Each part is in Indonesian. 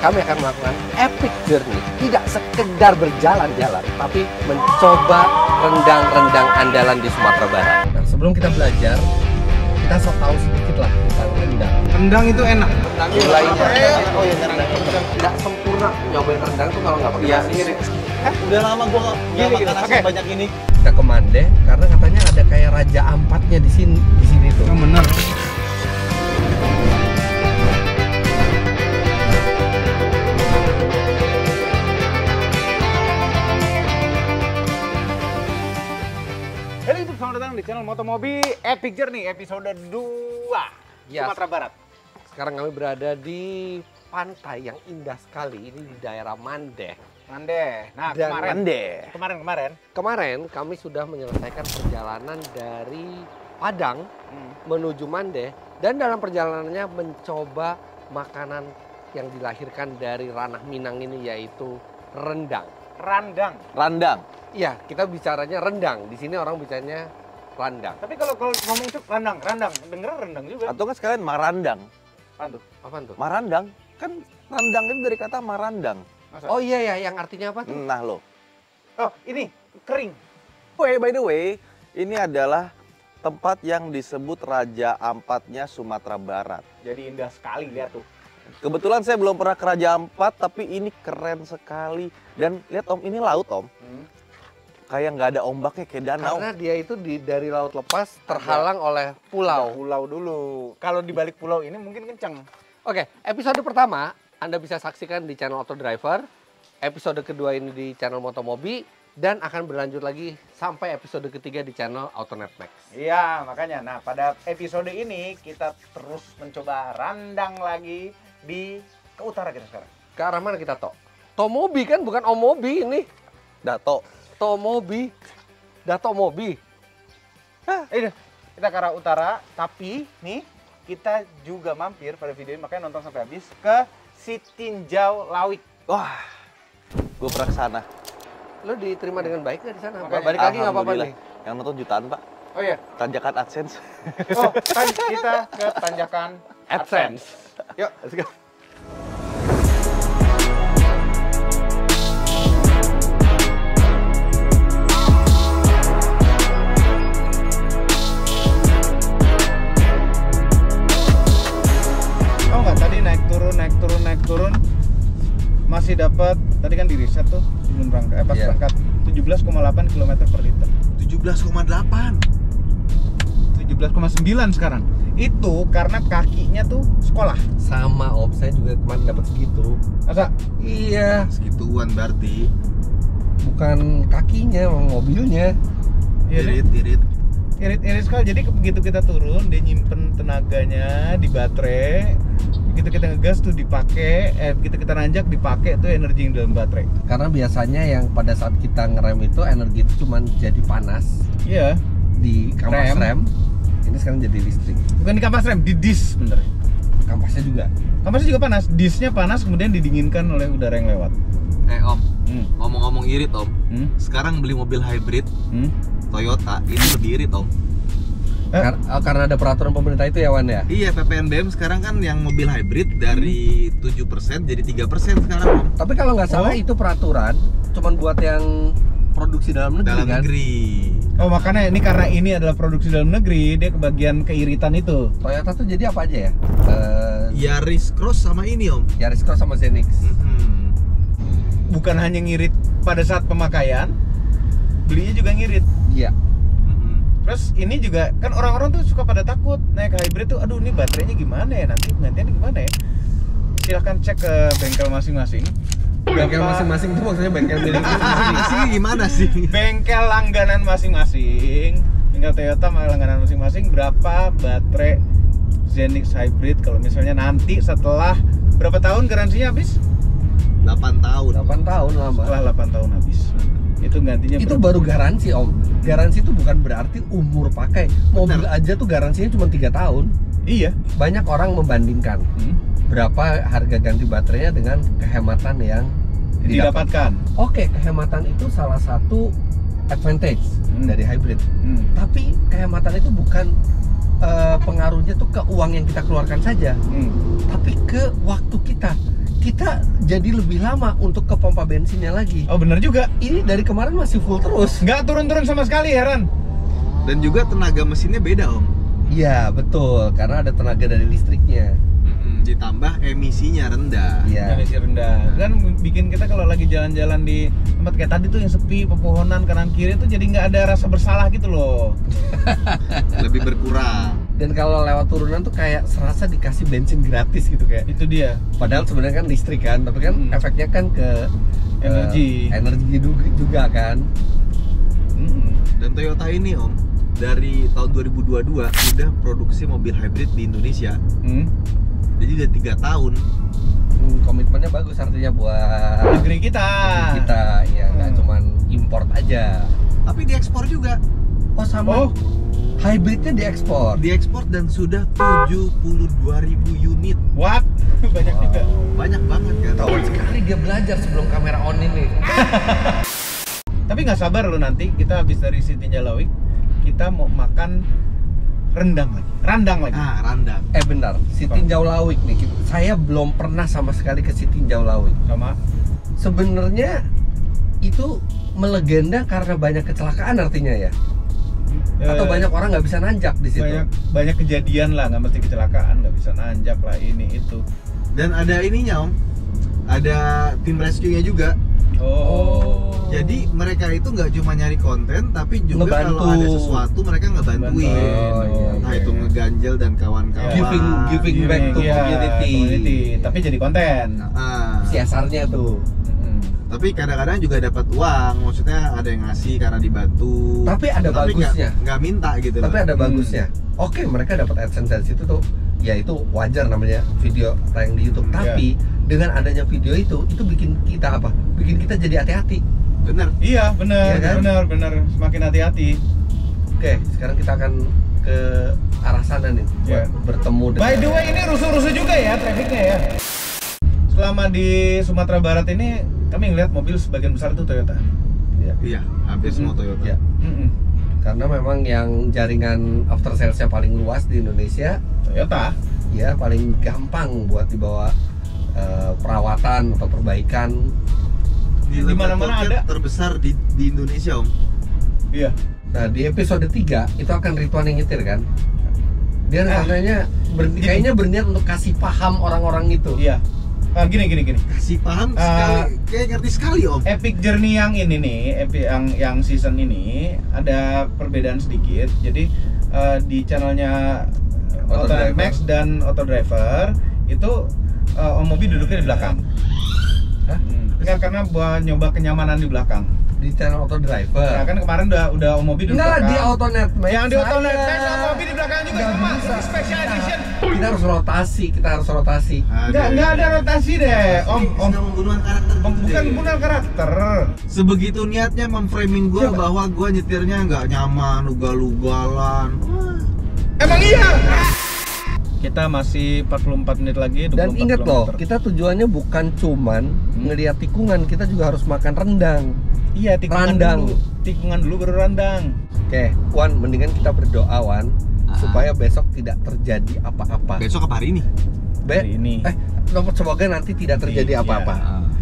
kami akan melakukan epic journey. Tidak sekedar berjalan-jalan, tapi mencoba rendang-rendang andalan di Sumatera Barat. Nah, sebelum kita belajar, kita sok tahu sedikit lah tentang rendang. Rendang itu enak. Tidak sempurna nyobain rendang tuh kalau nggak pakai nasi. Udah lama gua nggak makan nasi banyak ini. Kita ke Mande karena katanya ada kayak Raja Ampatnya di sini tuh. Yang bener. Halo YouTube, selamat datang di channel Motomobi Epic Journey episode 2 Yes. Sumatera Barat. Sekarang kami berada di pantai yang indah sekali, ini di daerah Mande. Mande. Nah, Dan kemarin kami sudah menyelesaikan perjalanan dari Padang menuju Mande, dan dalam perjalanannya mencoba makanan yang dilahirkan dari ranah Minang ini, yaitu rendang. Randang. Iya, kita bicaranya rendang. Di sini orang bicaranya randang. Tapi kalau ngomong itu randang, dengeran rendang juga. Atau kan sekalian marandang. Apaan tuh? Marandang. Kan randang itu dari kata marandang. Masa? Oh iya ya, yang artinya apa tuh? Nah lo. Oh, ini kering. By the way, ini adalah tempat yang disebut Raja Ampatnya Sumatera Barat. Jadi indah sekali, lihat tuh. Kebetulan saya belum pernah ke Raja Ampat, tapi ini keren sekali. Dan lihat Om, ini laut Om. Kayak nggak ada ombaknya, kayak danau. Karena dia itu dari laut lepas terhalang oleh pulau. Pulau dulu. Kalau di balik pulau ini mungkin kencang. Oke, episode pertama Anda bisa saksikan di channel Auto Driver. Episode kedua ini di channel Motomobi. Dan akan berlanjut lagi sampai episode ketiga di channel AutoNet Max. Iya, makanya. Nah, pada episode ini kita terus mencoba randang lagi ke utara kita sekarang. Ke arah mana kita, Tok? Tomobi kan, bukan Omobi ini. Dato. Tomobi. Datomobi. Ini kita ke arah utara, tapi nih kita juga mampir pada video ini, makanya nonton sampai habis, ke Sitinjau Lawik. Wah, gue pernah kesana. Lo diterima dengan baik nggak di sana? Makanya, Balik lagi nggak apa-apa nih. Yang nonton jutaan Pak. Oh iya. Tanjakan AdSense. Oh, kita ke tanjakan AdSense. Yuk, let's go. Tahu nggak tadi naik turun masih dapat, tadi kan di riset tuh sebelum berangkat, pas berangkat 17,8 km per liter. 17,8. 17,9 sekarang. Itu karena kakinya tuh sekolah. Sama Om, saya juga kemarin dapat segitu. Masa? Iya, Segituan berarti. bukan kakinya, mobilnya. Irit. Irit sekali. Jadi begitu kita turun, dia nyimpen tenaganya di baterai. Begitu kita ngegas tuh dipakai, begitu kita nanjak dipakai tuh energi yang dalam baterai. Karena biasanya yang pada saat kita ngerem itu energi itu cuma jadi panas Iya. di kampas rem. Ini sekarang jadi listrik. Bukan di kampas rem, di dis sebenarnya. Kampasnya juga. Kampasnya juga panas, disnya panas kemudian didinginkan oleh udara yang lewat. Om, ngomong-ngomong irit Om. Sekarang beli mobil hybrid Toyota, ini lebih irit Om. Karena ada peraturan pemerintah itu ya, Wan ya? Iya, PPNBM sekarang kan yang mobil hybrid dari 7% jadi 3% sekarang Om. Tapi kalau nggak salah itu peraturan cuman buat yang produksi dalam negeri Dalam kan? negeri. Oh, makanya ini karena ini adalah produksi dalam negeri, dia kebagian keiritan itu. Toyota tuh jadi apa aja ya? Yaris Cross sama ini Om. Yaris Cross sama Zenix. Bukan hanya ngirit pada saat pemakaian, belinya juga ngirit. Iya. Terus ini juga kan orang-orang tuh suka pada takut naik hybrid tuh, aduh ini baterainya gimana ya, nanti penggantiannya gimana ya. Silahkan cek ke bengkel masing-masing. Bengkel masing-masing itu maksudnya bengkel milik Sih gimana sih? Bengkel langganan masing-masing, bengkel Toyota langganan masing-masing, berapa baterai Zenix hybrid kalau misalnya nanti setelah berapa tahun garansinya habis? 8 tahun. 8 tahun lama. Setelah 8 tahun habis. Itu gantinya Itu berapa? baru garansi Om. Garansi itu bukan berarti umur pakai. Mobil aja tuh garansinya cuma 3 tahun. Iya. Banyak orang membandingkan berapa harga ganti baterainya dengan kehematan yang Didapatkan. Oke, kehematan itu salah satu advantage dari hybrid. Tapi kehematan itu bukan pengaruhnya tuh ke uang yang kita keluarkan saja, tapi ke waktu kita. kita jadi lebih lama untuk ke pompa bensinnya lagi. Oh bener juga. Ini dari kemarin masih full terus. Nggak turun-turun sama sekali, heran. Dan juga tenaga mesinnya beda om. Iya betul, karena ada tenaga dari listriknya. Ditambah emisinya rendah. Iya. Emisi rendah. Kan bikin kita kalau lagi jalan-jalan di tempat kayak tadi tuh yang sepi, pepohonan kanan kiri tuh jadi nggak ada rasa bersalah gitu loh. Lebih berkurang. Dan kalau lewat turunan tuh kayak serasa dikasih bensin gratis gitu kayak. Itu dia. Padahal sebenarnya kan listrik kan, tapi kan efeknya kan ke Energi. energi juga kan. Dan Toyota ini om, dari tahun 2022 udah produksi mobil hybrid di Indonesia. Jadi udah 3 tahun. Komitmennya bagus artinya buat Negeri kita. ya nggak cuman import aja. Tapi diekspor juga. Oh sama. Oh. Hybridnya diekspor. Diekspor dan sudah 72.000 unit. What? Banyak juga. Banyak banget kan. Tahun sekali dia belajar sebelum kamera on ini. Tapi nggak sabar lo nanti kita habis dari si Tinjalawik, kita mau makan randang lagi. Ah, randang. Benar, si Tinjau Lawik nih. Saya belum pernah sama sekali ke si Tinjau Lawik. Sama. Sebenarnya itu melegenda karena banyak kecelakaan artinya ya? Atau banyak orang nggak bisa nanjak di situ? Banyak kejadian lah, nggak mesti kecelakaan, nggak bisa nanjak lah ini itu. Dan ada ininya om, ada tim rescue-nya juga. Oh. Jadi mereka itu nggak cuma nyari konten, tapi juga Ngebantu. kalau ada sesuatu mereka ngebantuin. Oh, iya, Nah iya. itu ngeganjel dan kawan-kawan. Giving back to community. Tapi jadi konten. Ah. CSR-nya tuh. Tapi kadang-kadang juga dapat uang, maksudnya ada yang ngasih karena dibantu. Tapi ada bagusnya. Nggak minta gitu. Tapi loh. ada bagusnya. Oke, mereka dapat AdSense dari situ tuh. Ya itu wajar namanya video tayang di YouTube. Tapi dengan adanya video itu bikin kita apa? Bikin kita jadi hati-hati. Bener. Iya, benar, Iya kan? benar. Semakin hati-hati. Oke, sekarang kita akan ke arah sana nih buat Iya. bertemu dengan. By the way, ini rusuh-rusuh juga ya trafiknya ya. Selama di Sumatera Barat ini kami ngeliat mobil sebagian besar itu Toyota. Iya. Iya, hampir semua Toyota. Iya. Karena memang yang jaringan after sales-nya paling luas di Indonesia, Toyota. ya paling gampang buat dibawa perawatan atau perbaikan. Di Di mana-mana lembaga ada. terbesar di Indonesia om. Iya. Nah di episode 3 itu akan Ridwan yang nyetir kan. Dia rencananya kayaknya berniat untuk kasih paham orang-orang itu. Iya. Gini. Kasih paham sekali, kayak ngerti sekali om. Epic Journey yang ini nih, yang season ini ada perbedaan sedikit. Jadi di channelnya Autonet Max dan Auto Driver itu Om Mobi duduknya di belakang. Hah? Enggak, karena buat nyoba kenyamanan di belakang. Di channel Auto Driver. Nah, kan kemarin udah Om Mobi duduk Enggak, belakang. di Autonet Max. Yang di Autonet Max saya. Om Mobi di belakang juga Nggak sama. bisa. Special edition. Kita harus rotasi. Enggak ada rotasi deh, Om. Sudah pembunuhan karakter. gitu Bukan deh. pembunuhan karakter. Sebegitu niatnya memframing gua Coba. bahwa gua nyetirnya nggak nyaman, ugal-ugalan. Emang iya. Kita masih 44 menit lagi. 24 Dan ingat loh, kilometer. kita tujuannya bukan cuman ngelihat tikungan, kita juga harus makan rendang. Iya, tikungan Randang. dulu. Tikungan dulu baru randang. Oke, Wan, mendingan kita berdoa, Wan, supaya besok tidak terjadi apa-apa. Besok apa hari ini? Hari ini. Semoga nanti tidak terjadi Iya. apa-apa.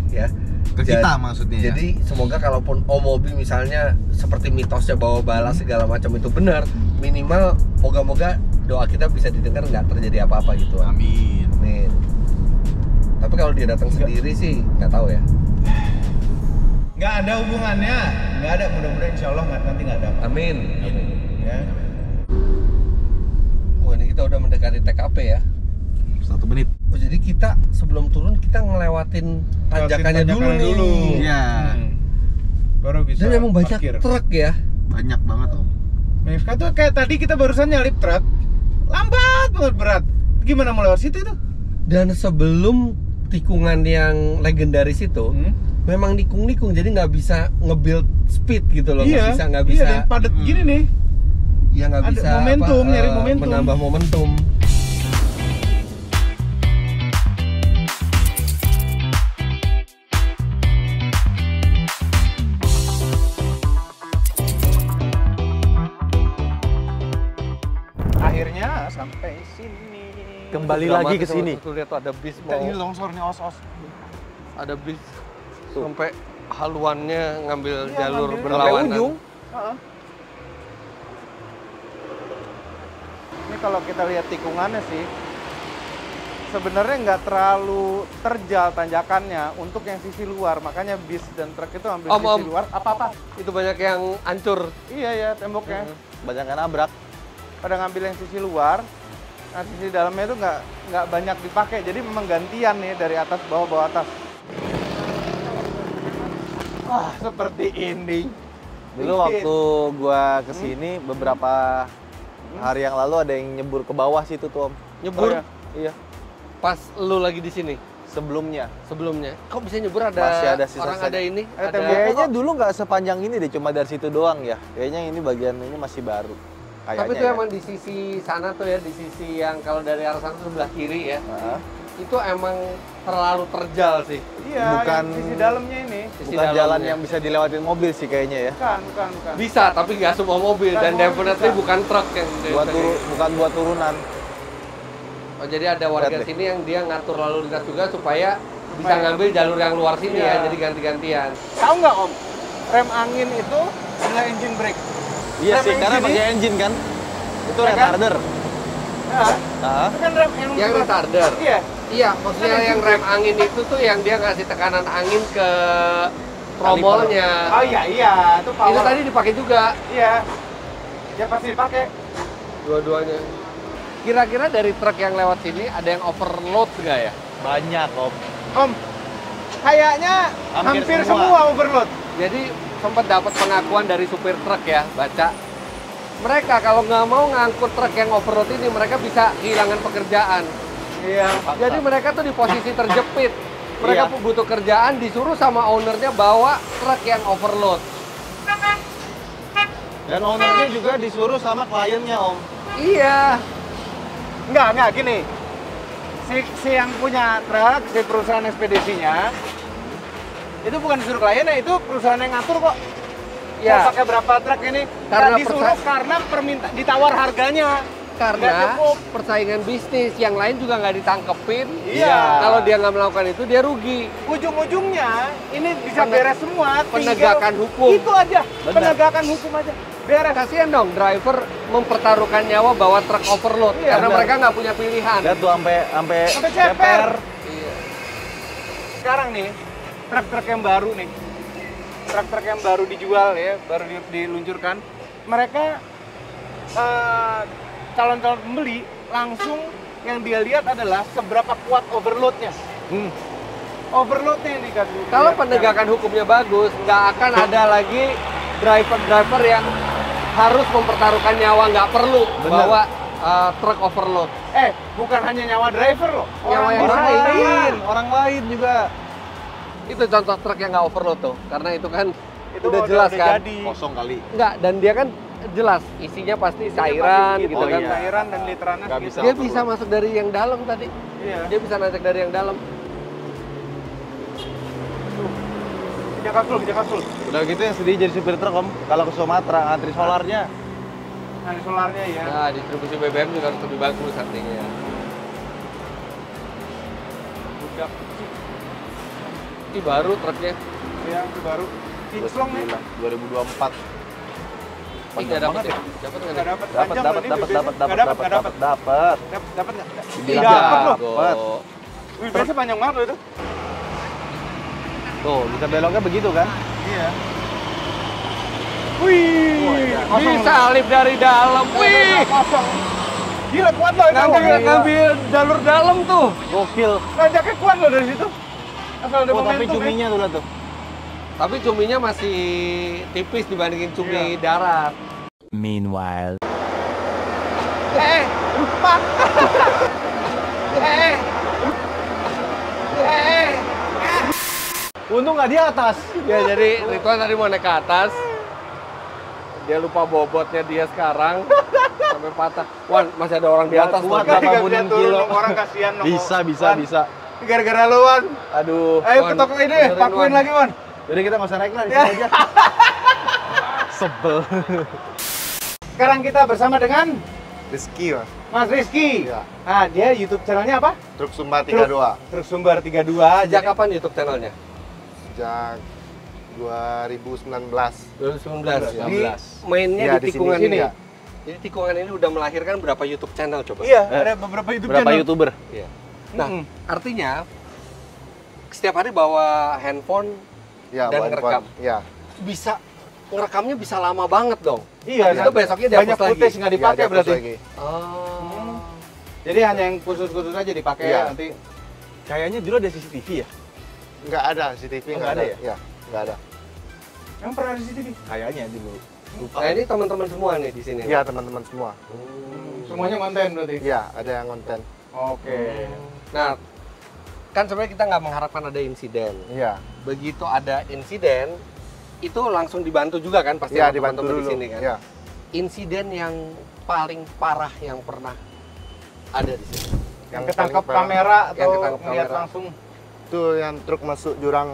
Ya. Ke kita maksudnya. Ya? Jadi semoga kalaupun Omobi misalnya seperti mitosnya bawa bala segala macam itu benar, minimal moga-moga doa kita bisa didengar, nggak terjadi apa-apa gitu. Amin. Amin. Tapi kalau dia datang sendiri sih nggak tahu ya. Nggak ada hubungannya. Nggak ada, mudah-mudahan insya Allah nanti nggak ada. Amin. Ya. Wah, ini kita udah mendekati TKP ya. 1 menit. Oh, jadi kita sebelum turun kita ngelewatin tanjakannya dulu nih. Iya. Baru bisa. Dan emang banyak parkir. truk ya. Banyak banget om. Mevka tuh kayak tadi kita barusan nyalip truk, lambat banget berat. Gimana mau lewat situ itu? Dan sebelum tikungan yang legendaris itu, memang nikung-nikung, jadi nggak bisa nge-build speed gitu loh. Iya. Nggak bisa. Iya, dan padat gini nih. Ya nggak Ada bisa momentum, nyari momentum. menambah momentum. Akhirnya sampai sini. kembali lagi ke sini. Tuh lihat tuh ada bis mau. Ini longsor nih, os. Ada bis sampai haluannya ngambil jalur Sampai berlawanan. ujung. Ini kalau kita lihat tikungannya sih, sebenarnya nggak terlalu terjal tanjakannya untuk yang sisi luar, makanya bis dan truk itu ambil sisi luar. Apa-apa? Itu banyak yang hancur. Iya ya temboknya. Banyak yang nabrak. Pada ngambil yang sisi luar, nah sisi dalamnya itu nggak banyak dipakai, jadi memang gantian nih dari atas bawah atas. Wah seperti ini. Dulu waktu gua kesini beberapa hari yang lalu ada yang nyebur ke bawah situ tuh, Om. Nyebur Oh, Iya. pas lu lagi di sini Sebelumnya. sebelumnya. Kok bisa nyebur ada, Masih ada sisa orang saja. ada ini? Ada Ada tembok. Kayaknya dulu nggak sepanjang ini deh, cuma dari situ doang ya. Kayaknya ini bagian ini masih baru. Kayaknya. Tapi itu ya. emang di sisi sana tuh ya, di sisi yang kalau dari arah sana tuh sebelah kiri ya. Heeh. Itu emang terlalu terjal sih. Iya, Bukan- yang sisi dalamnya ini. Sisi Bukan jalan dalamnya. yang bisa dilewatin mobil sih kayaknya ya. Bukan. Bisa, tapi nggak semua mobil Nggak dan semua definitely bisa. bukan truk yang Bukan buat turunan. Oh, jadi ada warga Lihat deh. sini yang dia ngatur lalu lintas juga supaya bisa ngambil jalur yang luar sini Iya. ya, jadi ganti-gantian. Tahu nggak Om? Rem angin itu adalah engine brake. Iya Rem sih, karena engine pakai engine kan. Itu Ya kan? retarder. Nah, Heeh. itu kan rem Yang retarder. Iya. Iya, maksudnya yang rem angin itu tuh yang dia ngasih tekanan angin ke tromolnya. Oh iya, itu power. Itu tadi dipakai juga Iya. Ya pasti dipakai. dua-duanya. Kira-kira dari truk yang lewat sini ada yang overload nggak ya? Banyak, Om. Om, kayaknya hampir semua overload. Jadi sempat dapat pengakuan dari supir truk ya, baca. Mereka kalau nggak mau ngangkut truk yang overload ini, mereka bisa kehilangan pekerjaan. Iya. Jadi mereka tuh di posisi terjepit. Mereka Iya. butuh kerjaan, disuruh sama ownernya bawa truk yang overload. Dan ownernya juga disuruh sama kliennya, Om. Iya. Enggak, gini. Si yang punya truk, si perusahaan ekspedisinya, itu bukan disuruh kliennya, itu perusahaan yang ngatur kok. Ya. Mau pakai berapa truk ini? Karena Nggak disuruh karena ditawar harganya. Nggak Karena cukup. persaingan bisnis yang lain juga nggak ditangkepin. Iya. Kalau dia nggak melakukan itu, dia rugi. Ujung-ujungnya ini bisa Pene- beres semua. penegakan tinggal hukum. Itu aja. Benar. Penegakan hukum aja. Beres. Kasihan dong driver mempertaruhkan nyawa bawa truk overload Iya, karena benar. mereka nggak punya pilihan. Lihat tuh sampai Sampai ceper. Iya. Sekarang nih, truk-truk yang baru nih. Truk-truk yang baru dijual ya, baru diluncurkan. Mereka calon-calon pembeli langsung yang dia lihat adalah seberapa kuat overloadnya. Overloadnya yang dikasih. Kalau penegakan hukumnya bagus, nggak akan ada lagi driver-driver yang harus mempertaruhkan nyawa, nggak perlu Bener. bawa truk overload. Bukan hanya nyawa driver loh. Nyawa yang orang lain. lain, orang lain juga. Itu contoh truk yang nggak overload tuh, karena itu kan Itu udah jelas kan. jadi. Kosong kali. Nggak, dan dia kan jelas isinya pasti cairan Pasti gitu Oh, kan. iya. Cairan dan literannya Nggak segitu. bisa. Dia overload. bisa masuk dari yang dalam tadi. Iya. Dia bisa najak dari yang dalam. Kapsul. Udah gitu yang sedih jadi supir truk, Om. Kalau ke Sumatera ngantri solarnya. Nah, solarnya ya. Nah, distribusi BBM juga harus lebih bagus artinya. Budak. Ini baru truknya. Ya, itu baru. Kinclong nih. 2024. Ini nggak dapat ya? Dapat nggak? Nggak nih? dapat. Dapat, Panjang dapat, loh ini dapat, BBM. dapat, Nggak dapat, nggak dapat, dapat. Dapat nggak? Dibilang Dapat dapat loh. loh. Wih, biasanya panjang banget loh itu. Tuh, bisa beloknya begitu kan? Iya. Wih, Disalip dari dalam. Wih, kosong. Gila kuat loh itu. ngambil jalur dalam tuh. Gokil. Nanjaknya kuat loh dari situ. Asal ada Oh, tapi momentum. cuminya tuh lihat tuh. Tapi cuminya masih tipis dibandingin cumi darat. Meanwhile. Lupa. Untung nggak di atas. Ya jadi Ridwan tadi mau naik ke atas. Dia lupa bobotnya dia sekarang sampai patah. Wan, masih ada orang di atas. Kuat, tuh. Bapak. Nggak Bunuh bisa turun kilo. dong, orang kasihan dong. Bisa, bisa, Wan, bisa. Gara-gara lu, Wan. Aduh. Ayo Wan, ke toko ini, benerin, pakuin Wan. lagi, Wan. Jadi kita nggak usah naik lah di Ya. sini aja. Sebel. Sekarang kita bersama dengan Rizky, Mas. Mas Rizky. Iya. Nah, dia YouTube channelnya apa? Truk Sumba 32. Truk Sumbar 32. Sejak kapan YouTube channelnya? Sejak 2019. 2019. Iya. Ini mainnya Iya, di tikungan sini ini. ya. Jadi tikungan ini udah melahirkan berapa YouTube channel coba? Iya, ada beberapa YouTube Berapa channel. YouTuber? Iya. Nah, artinya setiap hari bawa handphone Iya, dan Bang ngerekam. Fon. Iya. Bisa ngerekamnya bisa lama banget dong. Iya, Habis itu besoknya dihapus banyak lagi. footage nggak dipakai Iya, dihapus berarti. lagi. Oh. Jadi hanya yang khusus-khusus aja dipakai Iya. nanti. Kayaknya dulu ada CCTV ya? Nggak ada CCTV, Oh, nggak ada ya? Iya, nggak ada. Yang pernah di CCTV. Kayaknya dulu. Nah, ini teman-teman semua nih di sini. Iya, teman-teman semua. Semuanya konten berarti. Iya, ada yang konten. Oke. Nah, kan sebenarnya kita nggak mengharapkan ada insiden. Iya. Begitu ada insiden, itu langsung dibantu juga kan pasti Iya, sama dibantu teman-teman dulu. di sini kan. Iya. Insiden yang paling parah yang pernah ada di sini. Yang ketangkap paling parah. kamera Yang atau ketangkap ngeliat kamera. langsung. Itu yang truk masuk jurang.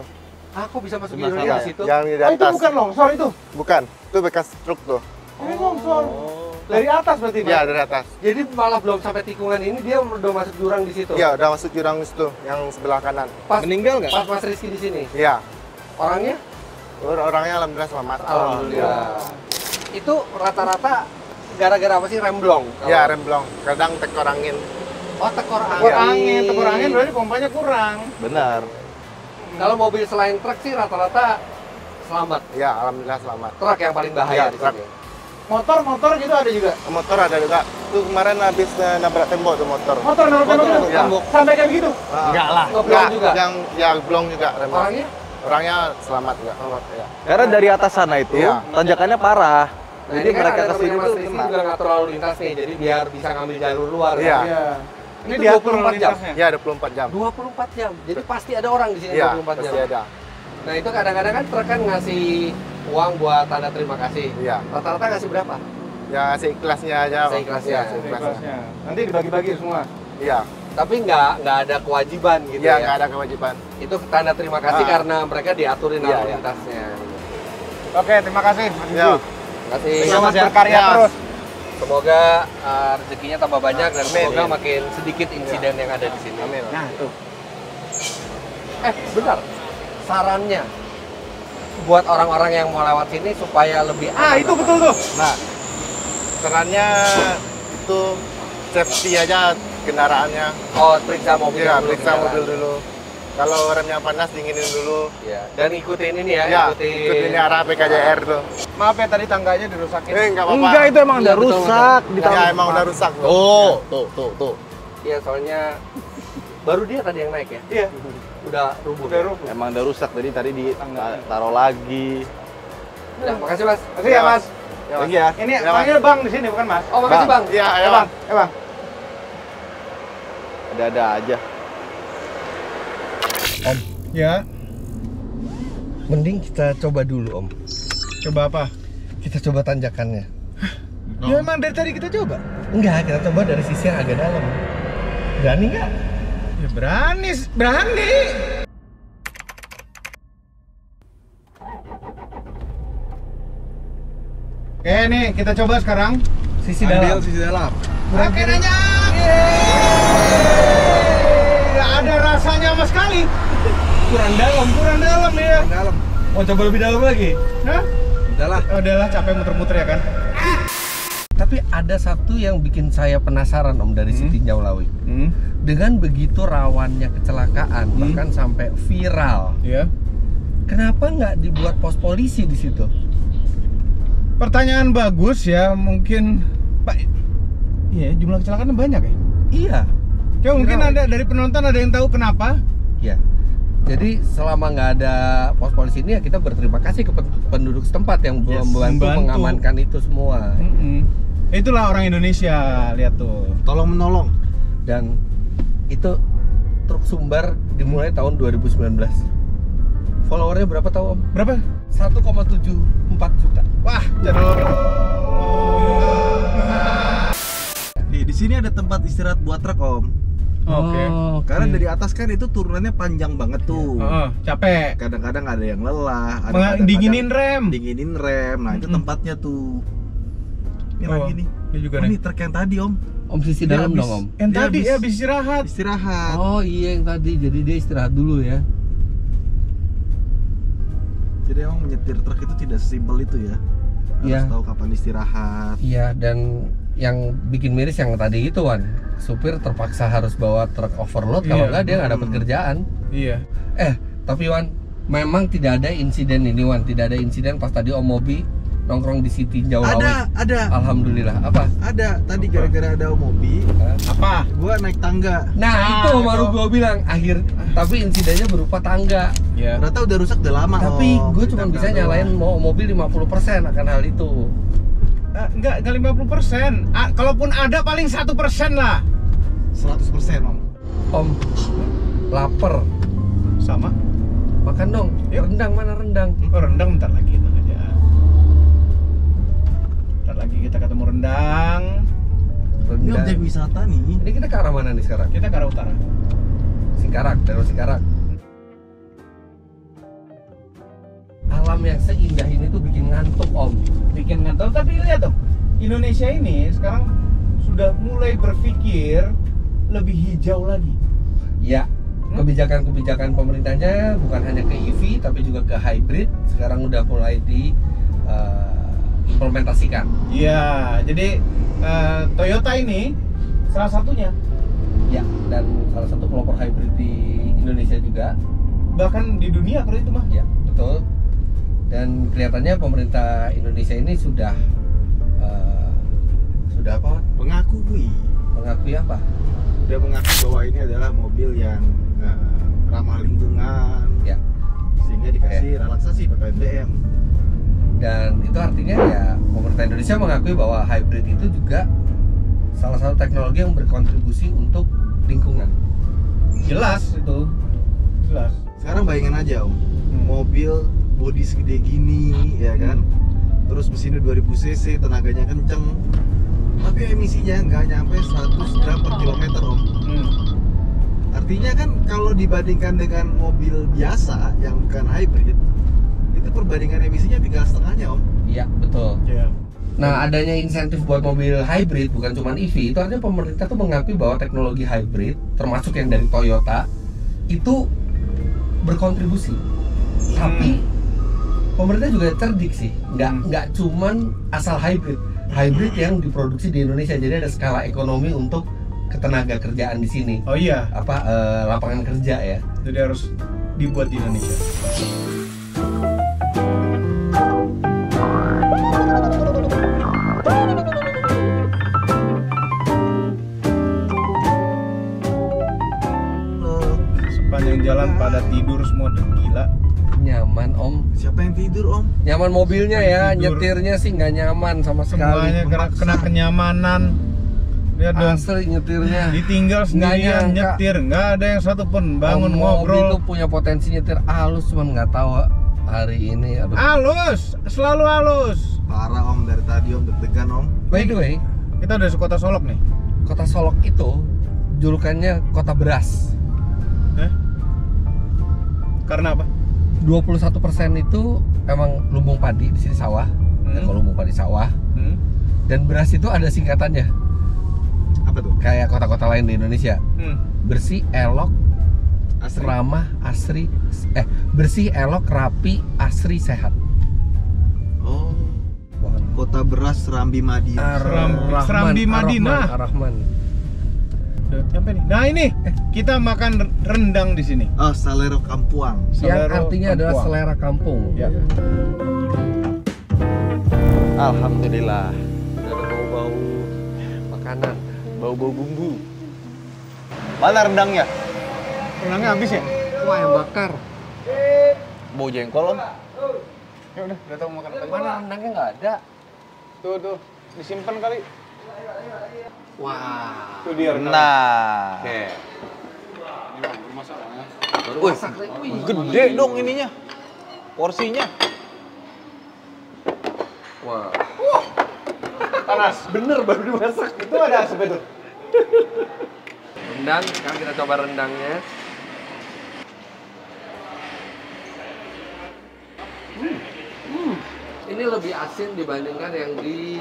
Ah, kok bisa masuk Masalah. jurang di situ? Yang di Oh, itu atas. bukan longsor itu. Bukan. Itu bekas truk tuh. Ini longsor. Dari atas berarti, Mas? Iya, dari atas. Jadi malah belum sampai tikungan ini dia udah masuk jurang di situ. Iya, udah masuk jurang di situ, yang sebelah kanan. Pas Meninggal nggak? Pas Mas Rizky di sini. Iya. Orangnya Orangnya alhamdulillah selamat. alhamdulillah. Itu rata-rata gara-gara apa sih remblong? Iya, remblong. Kadang tekor angin. Oh, tekor Tekor angin. angin, tekor angin berarti pompanya kurang. Benar. Kalau mobil selain truk sih rata-rata selamat. Iya, alhamdulillah selamat. Truk yang paling bahaya Iya, di truk. sini. Motor gitu ada juga. Motor ada juga. Tuh kemarin habis nabrak tembok tuh motor. Motor nabrak Motor gitu. iya. Sampai kayak begitu. Enggak lah. Ngeblong juga? Yang ya blong juga remblong. Orangnya Orangnya selamat juga. Selamat ya. Karena dari atas sana itu Iya. tanjakannya parah. Nah, Jadi ini kan mereka ada kesini temennya tuh Mas Rizky kena. juga ngatur lalu lintas nih, jadi biar bisa ngambil jalur luar. Iya. kan? Iya. Ini Itu diatur 24 jam. lintasnya. Iya, 24 jam. 24 jam. Jadi pasti ada orang di sini Iya, 24 jam. pasti ada. Nah, itu kadang-kadang kan truk kan ngasih uang buat tanda terima kasih. Iya. Rata-rata ngasih berapa? Ya seikhlasnya aja. Bang. Seikhlasnya. Iya, seikhlasnya. Kelasnya. Nanti dibagi-bagi semua. Iya. Tapi nggak ada kewajiban gitu Iya, ya. nggak ada kewajiban. Itu tanda terima kasih Ah. karena mereka diaturin Iya, lalu iya. lintasnya. Oke, terima kasih. Mas Iya. Rizky. Terima kasih. Selamat ya. berkarya Iya. terus. Semoga rezekinya tambah banyak dan Amin. semoga makin sedikit insiden yang ada di sini. Amin. Nah, tuh. Benar. Sarannya buat orang-orang yang mau lewat sini supaya lebih Ah, aman. itu betul tuh. Nah, sarannya itu safety aja kendaraannya. Oh, periksa mobil Iya, dulu. periksa kendaraan. mobil dulu. Kalau remnya panas dinginin dulu. Iya. Dan ikutin ini ya, Ya, ikutin arah PKJR tuh. Maaf ya tadi tangganya dirusakin. Enggak apa-apa. Enggak, itu emang Iya, udah betul, rusak. Ya emang udah rusak. Tuh. Iya, soalnya baru dia tadi yang naik ya. Iya. Udah rubuh. Udah rubuh. Emang udah rusak, tadi taruh lagi. Udah, makasih Mas. Makasih ya, Mas. Ya, Mas. Lagi ya. Ini Ya, Mas. panggil Bang di sini bukan Mas? Oh, makasih Bang. Iya, Ya, ya, Bang. Bang. Bang. Ada-ada aja. Om, Ya. mending kita coba dulu Om. Coba apa? Kita coba tanjakannya. Ya emang dari tadi kita coba. Enggak, kita coba dari sisi yang agak dalam. Berani nggak? Ya berani. Oke nih, kita coba sekarang. Sisi dalam. sisi dalam. Oke nanya. Gak ada rasanya sama sekali. Kurang dalam. Kurang dalam ya. Dalam. Mau coba lebih dalam lagi? Hah? Udahlah. Udahlah capek muter-muter ya kan. Tapi ada satu yang bikin saya penasaran Om dari Sitinjau Lawi. Dengan begitu rawannya kecelakaan, bahkan sampai viral. Iya. Kenapa nggak dibuat pos polisi di situ? Pertanyaan bagus ya, mungkin Pak. Iya, jumlah kecelakaan banyak ya. Iya. Coba mungkin Viral. ada dari penonton ada yang tahu kenapa? Iya. Jadi selama nggak ada pos polisi ini ya kita berterima kasih ke penduduk setempat yang Yes, membantu membantu. mengamankan itu semua. Itulah orang Indonesia, lihat tuh. Tolong menolong. Dan itu truk Sumbar dimulai tahun 2019. Followernya berapa tahu Om? Berapa? 1,74 juta. Wah, channel. Di sini ada tempat istirahat buat truk om. Oke. Karena dari atas kan itu turunannya panjang banget tuh. Capek. Kadang-kadang ada yang lelah. Ada kadang-kadang Dinginin rem. dinginin rem. Nah itu tempatnya tuh. Ini Oh. lagi nih. Ini juga Oh, nih. ini truk yang tadi om. Om sisi Dia dalam habis- dong om. Yang Dia tadi habis- ya habis istirahat. Istirahat. Oh iya yang tadi, jadi dia istirahat dulu ya. Jadi emang menyetir truk itu tidak sesimpel itu ya. Harus Iya. tahu kapan istirahat. Iya, dan yang bikin miris yang tadi itu Wan, supir terpaksa harus bawa truk overload, kalau Iya. enggak dia nggak dapat kerjaan. Iya. Tapi Wan, memang tidak ada insiden ini Wan, tidak ada insiden pas tadi Om Mobi nongkrong di City Jauh Lawet. Ada. Alhamdulillah. Apa? Ada. Tadi Apa? gara-gara ada om Mobi, Apa? gua naik tangga. Nah itu baru gue bilang tapi insidennya berupa tangga. Ya. Ternyata udah rusak udah lama. Tapi Om. gue Di cuma tangga bisa doang. nyalain mobil 50% akan hal itu. Enggak 50%. Kalaupun ada paling 1% lah. 100% om. Om, lapar. Sama. Makan dong. Yuk. Rendang mana rendang? Oh, rendang bentar lagi tenang aja. Bentar lagi kita ketemu rendang. Ini objek wisata nih. Ini kita ke arah mana nih sekarang? Kita ke arah utara. Singkarak, daerah Singkarak. Alam yang seindah ini tuh bikin ngantuk Om. Bikin ngantuk, tapi lihat dong. Indonesia ini sekarang sudah mulai berpikir lebih hijau lagi. Ya, kebijakan-kebijakan pemerintahnya bukan hanya ke EV tapi juga ke hybrid. Sekarang udah mulai diimplementasikan. Iya, jadi Toyota ini salah satunya. Ya, dan salah satu pelopor hybrid di Indonesia juga. Bahkan di dunia kalau itu mah. Ya, betul. Dan kelihatannya pemerintah Indonesia ini sudah apa? Wan? Mengakui Apa? dia mengakui bahwa ini adalah mobil yang ramah lingkungan. Ya. Sehingga dikasih relaksasi PPNBM. Dan itu artinya ya pemerintah Indonesia mengakui bahwa hybrid itu juga salah satu teknologi yang berkontribusi untuk lingkungan. Jelas itu. Jelas. Sekarang bayangin aja om, mobil bodi segede gini, ya kan? Terus mesinnya 2000 cc, tenaganya kenceng, tapi emisinya nggak nyampe 100 gram per kilometer om. Artinya kan kalau dibandingkan dengan mobil biasa yang bukan hybrid, itu perbandingan emisinya tinggal setengahnya om. Iya, betul. Ya. Nah, adanya insentif buat mobil hybrid bukan cuma EV, itu artinya pemerintah tuh mengakui bahwa teknologi hybrid, termasuk yang dari Toyota, itu berkontribusi. Tapi pemerintah juga cerdik sih, nggak cuman asal hybrid yang diproduksi di Indonesia, jadi ada skala ekonomi untuk ketenaga kerjaan di sini. Oh iya, Lapangan kerja ya. jadi harus dibuat di Indonesia. Sepanjang jalan pada tidur semua, udah gila. Nyaman Om. Siapa yang tidur om? Nyaman mobilnya ya, Tidur. nyetirnya sih nggak nyaman sama sekali. Semuanya kena kenyamanan. Lihat dong, Asli nyetirnya. ditinggal sendirian nyangka. nyetir, nggak ada yang satupun bangun Om Mobi ngobrol. tuh punya potensi nyetir halus, cuman nggak tahu hari ini. Aduh. Halus, selalu halus. Parah om, dari tadi om deg-degan om. By the way, Kita udah sekota Solok nih. kota Solok itu julukannya kota beras. Karena apa? 21% itu emang lumbung padi, di sini sawah. Ya, kalau lumbung padi sawah. Dan beras itu ada singkatannya. Apa tuh? Kayak kota-kota lain di Indonesia. Bersih, elok, Asri. ramah, asri. Bersih, elok, rapi, asri, sehat. Oh, kota beras Serambi Madinah. Serambi Madinah. Ar-Rahman. Udah nyampe nih. Nah ini kita makan rendang di sini. Oh, Salero Kampuang. Yang Selero artinya adalah Kampuang. selera kampung. Ya. Alhamdulillah. Udah ada bau-bau makanan. Bau-bau bumbu. Mana rendangnya? Rendangnya habis ya? Wah, yang bakar. Bau jengkol om. Ya udah tahu makan apa. Mana rendangnya nggak ada. Tuh, disimpan kali. Wah. Tuh dia rendang. Nah. Oke. Baru Wih, masak nih. Wih, gede dong ininya. Porsinya. Wah. Panas. Bener baru dimasak. Itu ada asap itu. Rendang, sekarang kita coba rendangnya. Ini lebih asin dibandingkan yang di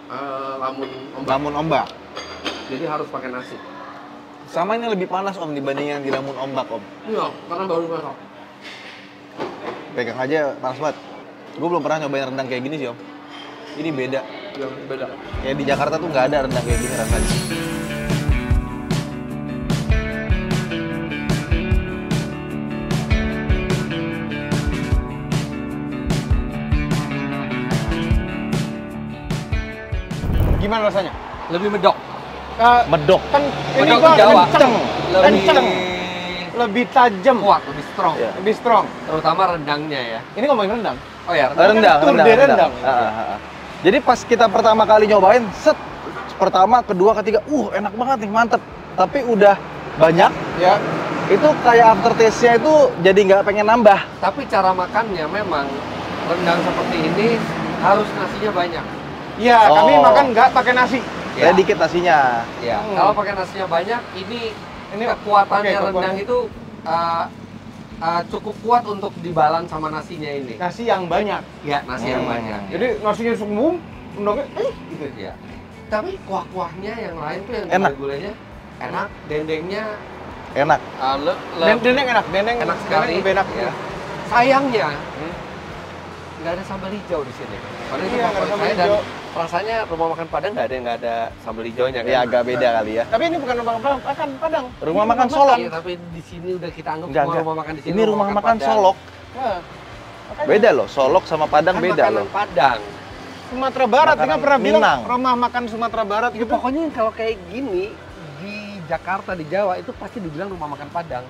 Lamun ombak. Jadi harus pakai nasi. Sama ini lebih panas Om dibanding yang di lamun ombak Om. Iya, karena baru masak. Pegang aja panas banget. Gue belum pernah nyobain rendang kayak gini sih Om. Ini beda. Yang beda. Kayak di Jakarta tuh nggak ada rendang kayak gini rasanya. Gimana rasanya? Lebih medok. Medok. Kan ini Medok gua Jawa. kenceng. Lebih Kenceng. Lebih tajam. kuat, lebih strong. Iya. Lebih strong. Terutama rendangnya ya. Ini ngomongin rendang. Oh ya, Rendang, Tur de rendang. Jadi pas kita pertama kali nyobain, pertama, kedua, ketiga, enak banget nih, mantep. Tapi udah banyak, Ya. itu kayak aftertaste-nya itu jadi nggak pengen nambah. Tapi cara makannya memang rendang seperti ini harus nasinya banyak. Iya, Oh. kami makan nggak pakai nasi. Kayak dikit nasinya. Ya, Hmm. kalau pakai nasinya banyak, ini Ini kekuatannya oke, rendang itu cukup kuat untuk dibalan sama nasinya ini. Nasi yang banyak. Ya, nasi yang banyak. Jadi nasinya semum, rendangnya Gitu ya. Tapi kuah-kuahnya yang lain tuh yang Enak. gulai-gulainya enak, dendengnya Enak. Dendeng enak, dendeng enak sekali. lebih enak. Ya. Sayangnya nggak ada sambal hijau di sini. Padahal itu Iya, nggak ada favorit sambal saya dan hijau. rasanya rumah makan Padang nggak ada sambal hijaunya kan. Ya agak beda kali ya. Tapi ini bukan rumah makan Padang. Rumah Ini makan Solok. Iya, tapi di sini udah kita anggap Enggak, semua enggak. rumah makan di sini. Ini rumah makan Padang. Solok. Nah, makanya Beda loh, Solok sama Padang Kan beda makanan loh. Padang. Sumatera Barat, Makanan kita pernah bilang Minang. rumah makan Sumatera Barat Ya, gitu. pokoknya kalau kayak gini di Jakarta, di Jawa itu pasti dibilang rumah makan Padang.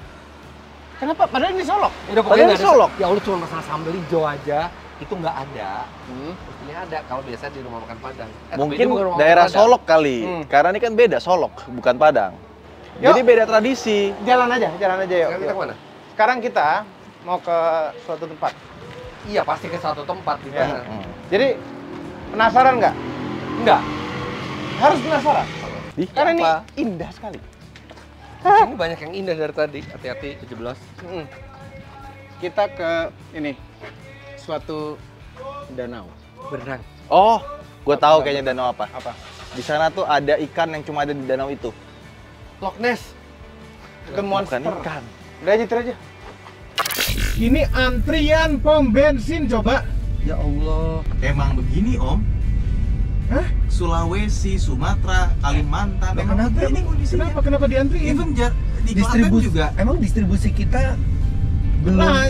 Kenapa? Padahal ini Solok. Udah Padahal nggak ada Solok. Ya Allah, cuma masalah sambal hijau aja itu nggak ada. Mestinya ada kalau biasa di rumah makan Padang. Tapi Mungkin ini bukan rumah daerah makan Padang. Solok kali. Hmm. Karena ini kan beda Solok, bukan Padang. Yuk. Jadi beda tradisi. Jalan aja yuk. Sekarang kita Yuk. kemana? Sekarang kita mau ke suatu tempat. Iya, pasti ke satu tempat di Ya. mana. Jadi penasaran nggak? Enggak. Harus penasaran. Ih, Karena ini apa? indah sekali. Di sini banyak yang indah dari tadi. Hati-hati 17. Kita ke ini suatu danau. Berenang. Oh, gue tahu kayaknya danau apa. Apa? Di sana tuh ada ikan yang cuma ada di danau itu. Loch Ness. The Monster. Bukan ikan. Udah aja, terus aja. Ini antrian pom bensin coba. Ya Allah. Emang begini Om? Hah? Sulawesi, Sumatera, Kalimantan. Loh, Emang kenapa? begini kondisinya. Kenapa diantriin? Even di Klaten juga. Emang distribusi kita belum Nah,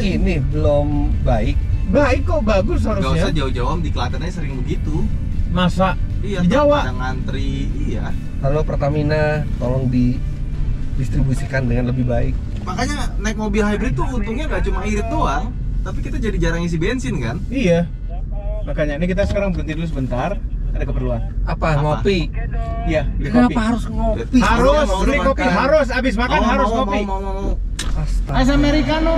belum baik. Baik kok, bagus Gak usah harusnya. jauh-jauh Om, di Klaten aja sering begitu. Masa? Iya, Di Jawa? Ada ngantri, iya. Halo Pertamina, tolong didistribusikan dengan lebih baik. Makanya naik mobil hybrid tuh untungnya gak cuma irit doang, tapi kita jadi jarang isi bensin kan? Iya. Makanya ini kita sekarang berhenti dulu sebentar. Ada keperluan. Apa? Ngopi? Iya, beli kopi. Kenapa harus ngopi? Harus Mau beli makan. kopi, harus abis makan Mau, harus mau, kopi. mau. Astaga. Es americano.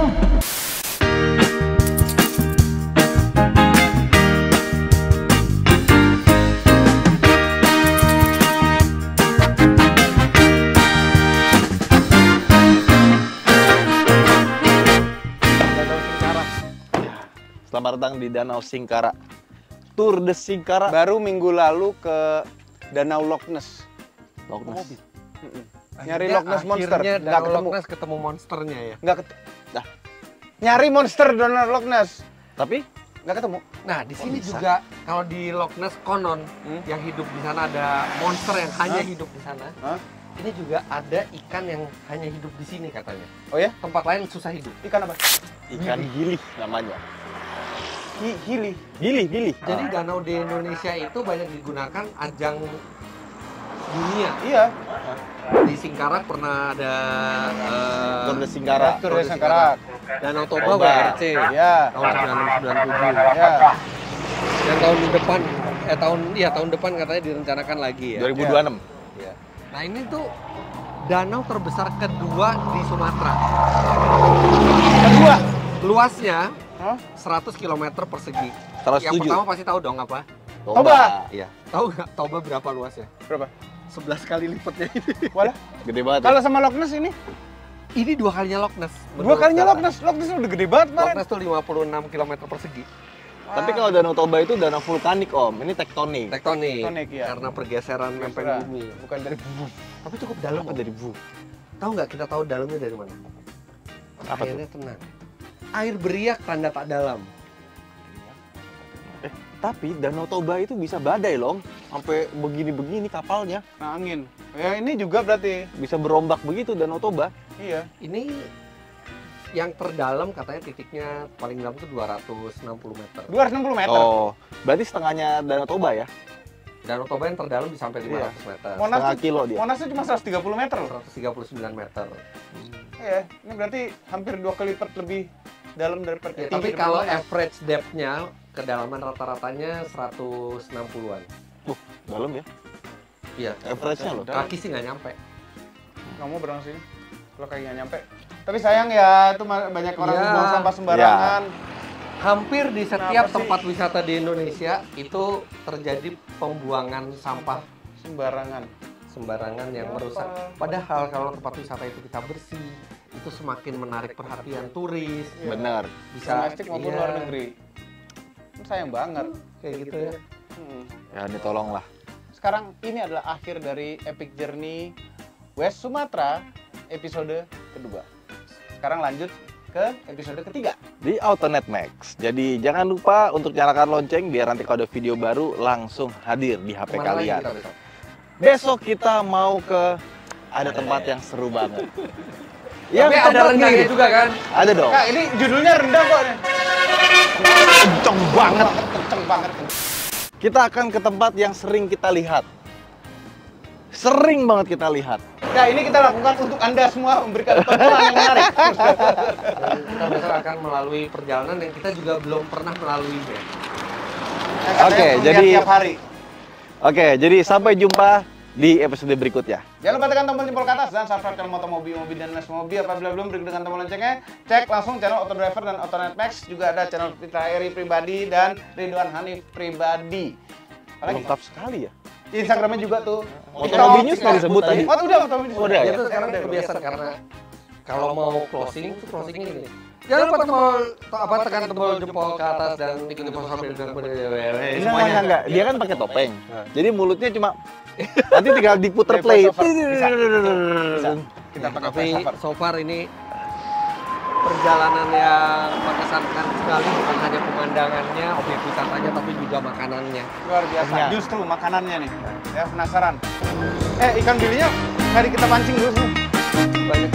Danau Singkarak. Selamat datang di Danau Singkarak. Tour de Singkarak. Baru minggu lalu ke Danau Loch Ness. Loch Ness. Nyari Loch Ness Monster. Akhirnya Nggak Danau ketemu. Loch Ness ketemu monsternya ya. Nggak nyari monster Danau Loch Ness. Tapi Nggak ketemu. Nah, di sini bisa? juga kalau di Loch Ness konon yang hidup di sana ada monster yang hanya hidup di sana. Hah? Ini juga ada ikan yang hanya hidup di sini katanya. Oh ya? Tempat lain susah hidup. Ikan apa? ikan gilih namanya. Hili. Gilih. Jadi danau di Indonesia itu banyak digunakan ajang dunia. Iya. Di Singkarak pernah ada Tour de Singkarak. Tur de Singkarak. Danau Toba Toba. WRC Ya. tahun 1997. Ya. Dan tahun depan katanya direncanakan lagi ya. 2026. Iya. Nah, ini tuh danau terbesar kedua di Sumatera. Kedua. Luasnya Hah? 100 km persegi. 107. Yang pertama pasti tahu dong apa? Toba. Iya. Tahu nggak Toba berapa luasnya? Berapa? 11 kali lipatnya ini. Walah. Gede banget. Kalau sama Loch Ness ini? Ini 2 kalinya Loch Ness. Dua kalinya Loch Ness. Loch Ness udah gede banget, Loch Pak. Ness tuh 56 km persegi. Tapi kalau Danau Toba itu danau vulkanik Om, ini tektonik. Tektonik. Tektonik, ya. Karena pergeseran lempeng Geseran. bumi. Bukan dari bumi. Tapi cukup dalam Apa Om. dari bu? Tahu nggak kita tahu dalamnya dari mana? Apa tuh? Airnya tenang. Air beriak tanda tak dalam. Tapi Danau Toba itu bisa badai loh, sampai begini-begini kapalnya. Nah, angin. Ya ini juga berarti. Bisa berombak begitu Danau Toba. Iya. Ini yang terdalam katanya titiknya paling dalam itu 260 meter. 260 meter. Oh, berarti setengahnya Danau Toba ya? Danau Toba yang terdalam bisa sampai 500 meter. Monas Setengah tuh, kilo dia. Monas tuh cuma 130 meter loh. 139 meter. Iya, ini berarti hampir 2 kali lipat lebih dalam daripada Ya, tinggi tapi daripada kalau Monas. average depth-nya kedalaman rata-ratanya 160-an. Dalam ya? Iya. Average-nya loh. Kaki sih nggak nyampe. Nggak mau berenang sini kalau kayak nggak nyampe. Tapi sayang ya, itu banyak orang Iya. buang sampah sembarangan. Hampir di setiap Kenapa sih? tempat wisata di Indonesia itu terjadi pembuangan sampah Sembarangan. sembarangan yang Kenapa? merusak. Padahal kalau tempat wisata itu kita bersih, itu semakin menarik perhatian turis. Iya. Benar. Bisa Domestik maupun iya, luar negeri. Ini sayang banget. kayak gitu ya. Ya ini tolonglah. Sekarang ini adalah akhir dari Epic Journey West Sumatera episode kedua. Sekarang lanjut ke episode ketiga. Di Autonet Max. Jadi jangan lupa untuk nyalakan lonceng biar nanti kalau ada video baru langsung hadir di HP Kemana lagi kalian. kita besok? Besok kita mau ke ada tempat yang seru banget. Tapi ada tempat rendangnya nih. juga kan? Ada dong. Kak, ini judulnya rendah kok. Kenceng banget. Kenceng banget. Kita akan ke tempat yang sering kita lihat. Sering banget kita lihat. Nah, ini kita lakukan untuk Anda semua memberikan tontonan yang menarik. Dan kita besok akan melalui perjalanan yang kita juga belum pernah melaluinya. Oke, jadi- tiap hari. Oke, jadi sampai jumpa di episode berikutnya. Jangan lupa tekan tombol jempol ke atas dan subscribe channel Motomobi, Mobil dan Mes Mobil. Apabila belum, beri dengan tombol loncengnya. Cek langsung channel Auto Driver dan Autonet Max. Juga ada channel Fitra Eri pribadi dan Ridwan Hanif pribadi. Apalagi? Lengkap sekali ya. Instagramnya juga tuh. Motomobi News nggak disebut tadi. Oh, udah Motomobi News. Udah ya? Itu sekarang kebiasaan karena kalau mau closing itu closingnya gini. Jangan lupa tekan tombol jempol ke atas dan ikuti proses sambil Enggak. Dia kan pakai topeng. Jadi mulutnya cuma nanti tinggal diputer play. Bisa. Kita pakai Tapi voiceover. so far ini perjalanan yang mengesankan sekali, bukan hanya pemandangannya, objek wisatanya, tapi juga makanannya. Luar biasa. Kenyang. Justru makanannya nih. Ya, penasaran. Ikan bilinya tadi kita pancing dulu. Banyak